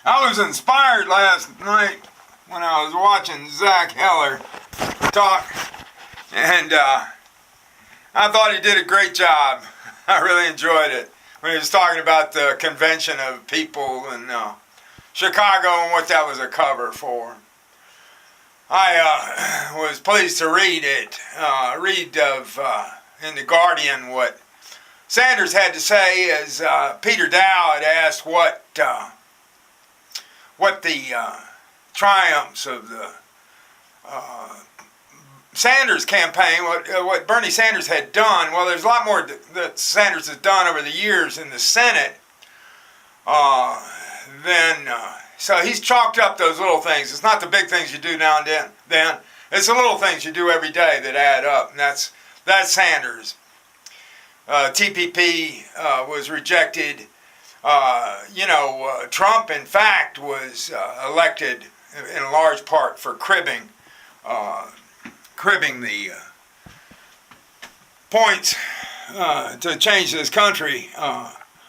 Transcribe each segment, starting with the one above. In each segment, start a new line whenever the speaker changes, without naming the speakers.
I was inspired last night when I was watching Zach Heller talk, and I thought he did a great job. I really enjoyed it when he was talking about the convention of people in Chicago and what that was a cover for. I was pleased to read in The Guardian what Sanders had to say as Peter Dow had asked what the triumphs of the Sanders campaign, what Bernie Sanders had done. Well, there's a lot more that Sanders has done over the years in the Senate so he's chalked up those little things. It's not the big things you do now and then. It's the little things you do every day that add up, and that's Sanders. TPP was rejected. Trump, in fact, was elected in large part for cribbing the points to change this country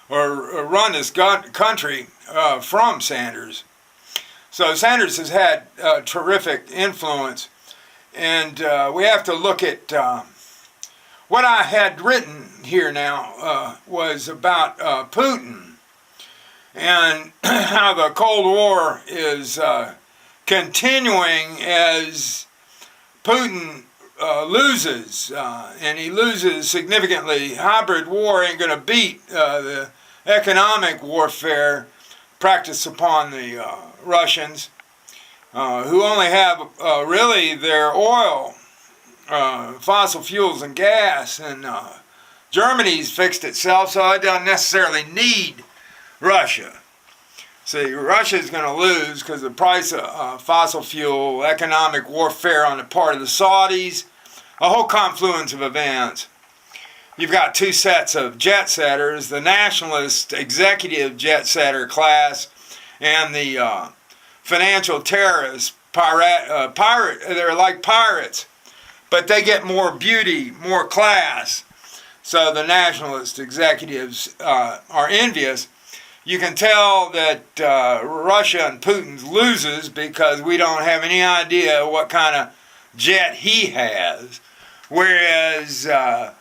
or run this country from Sanders. So Sanders has had terrific influence, and we have to look at what I had written here now was about Putin and how the Cold War is continuing as Putin loses, and he loses significantly. Hybrid war ain't going to beat the economic warfare practiced upon the Russians, who only have really their oil, fossil fuels and gas, and Germany's fixed itself, so it doesn't necessarily need Russia. See, Russia's going to lose because the price of fossil fuel, economic warfare on the part of the Saudis, a whole confluence of events. You've got two sets of jet setters, the nationalist executive jet setter class and the financial terrorists, they're like pirates, but they get more beauty, more class. So the nationalist executives are envious. You can tell that Russia and Putin loses because we don't have any idea what kind of jet he has, whereas the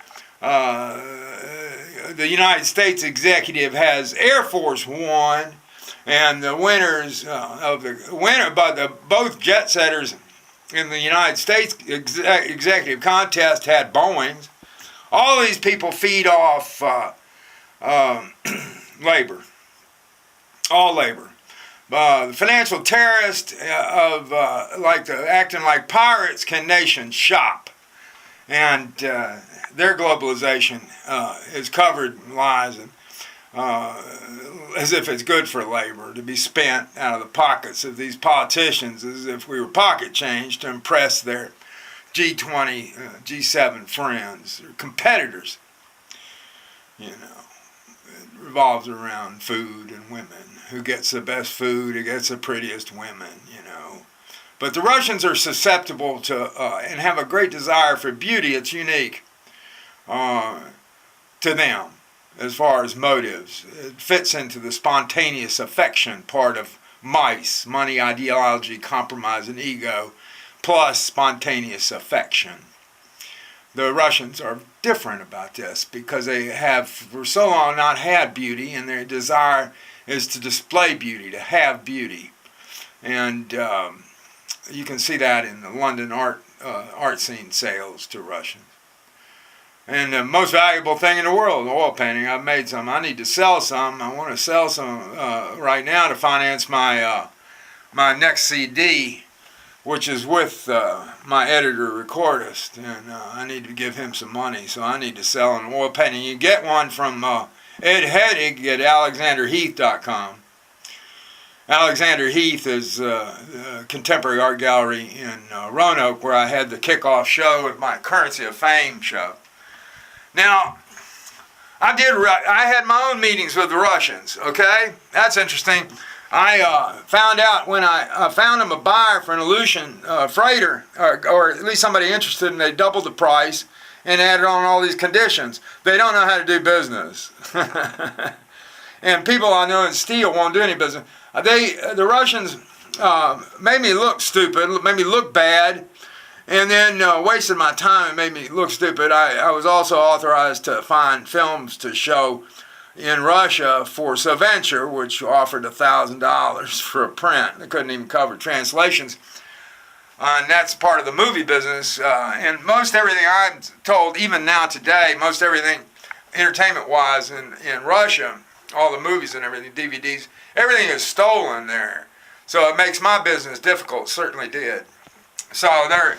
United States executive has Air Force One, and the winners both jet setters in the United States executive contest had Boeings. All these people feed off labor. All labor. The financial terrorists acting like pirates can nations shop, and their globalization is covered in lies and as if it's good for labor to be spent out of the pockets of these politicians, as if we were pocket change to impress their G20, G7 friends or competitors. You know, it revolves around food and women. Who gets the best food, who gets the prettiest women, you know. But the Russians are susceptible to and have a great desire for beauty. It's unique to them as far as motives. It fits into the spontaneous affection part of mice, money, ideology, compromise, and ego, plus spontaneous affection. The Russians are different about this because they have for so long not had beauty, and their desire is to display beauty, to have beauty. And you can see that in the London art scene sales to Russians. And the most valuable thing in the world, oil painting. I've made some. I need to sell some. I want to sell some right now to finance my next CD, which is with my editor-recordist. And I need to give him some money, so I need to sell an oil painting. You get one from Ed Hedig at alexanderheath.com. Alexander Heath is a contemporary art gallery in Roanoke, where I had the kickoff show at my Currency of Fame show. Now, I had my own meetings with the Russians, okay? That's interesting. I found out when I found them a buyer for an Aleutian freighter, or at least somebody interested, and they doubled the price and added on all these conditions. They don't know how to do business. and people I know in steel won't do any business. The Russians made me look stupid, made me look bad, and then wasted my time and made me look stupid. I was also authorized to find films to show in Russia for Subventure, which offered $1,000 for a print. They couldn't even cover translations. And that's part of the movie business. And most everything I'm told, even now today, most everything entertainment-wise in Russia, all the movies and everything, DVDs, everything is stolen there. So it makes my business difficult, certainly did. So I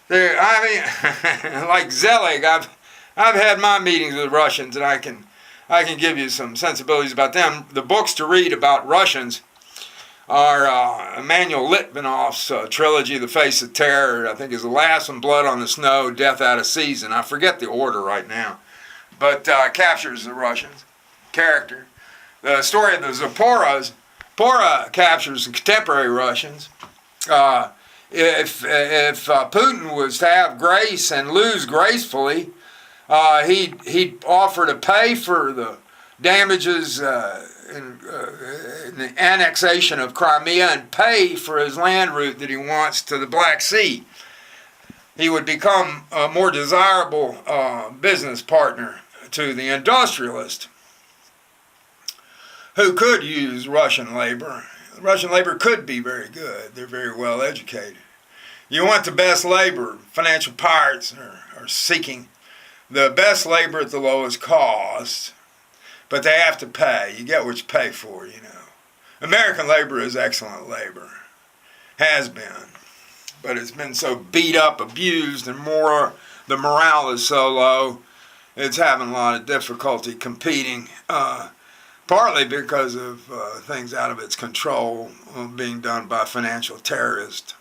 mean, like Zelig, I've had my meetings with Russians, and I can give you some sensibilities about them. The books to read about Russians are Emanuel Litvinov's trilogy, The Face of Terror, I think is the last one, Blood on the Snow, Death Out of Season. I forget the order right now, but captures the Russians' character. The story of the Zaporas, Pora captures the contemporary Russians. If Putin was to have grace and lose gracefully, he'd offer to pay for the damages in the annexation of Crimea and pay for his land route that he wants to the Black Sea. He would become a more desirable business partner to the industrialist who could use Russian labor. Russian labor could be very good. They're very well educated. You want the best labor. Financial pirates are seeking the best labor at the lowest cost, but they have to pay. You get what you pay for, you know. American labor is excellent labor. Has been. But it's been so beat up, abused, and the morale is so low, it's having a lot of difficulty competing, partly because of things out of its control being done by financial terrorists.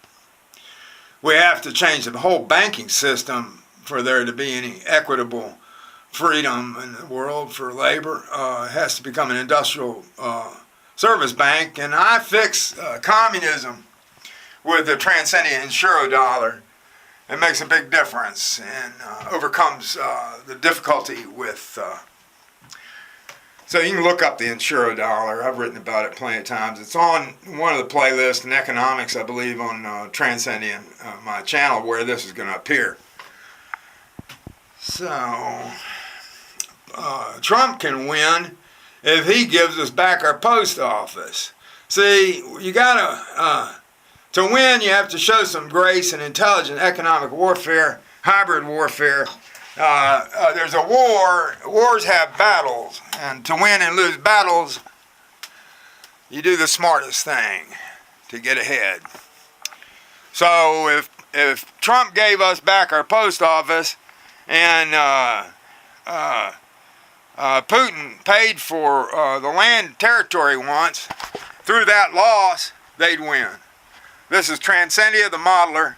We have to change the whole banking system for there to be any equitable freedom in the world for labor. It has to become an industrial service bank, and I fix communism with the Transcendian eurodollar. It makes a big difference and overcomes the difficulty with. So you can look up the eurodollar. I've written about it plenty of times. It's on one of the playlists in economics, I believe, on Transcendian, my channel, where this is going to appear. So Trump can win if he gives us back our post office. See, you gotta to win, you have to show some grace and intelligent economic warfare, hybrid warfare. There's a war. Wars have battles, and to win and lose battles, you do the smartest thing to get ahead. So if Trump gave us back our post office, and Putin paid for the land territory once, through that loss, they'd win. This is Transcendia, the modeler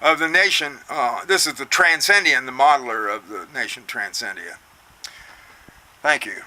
of the nation. This is the Transcendian, the modeler of the nation Transcendia. Thank you.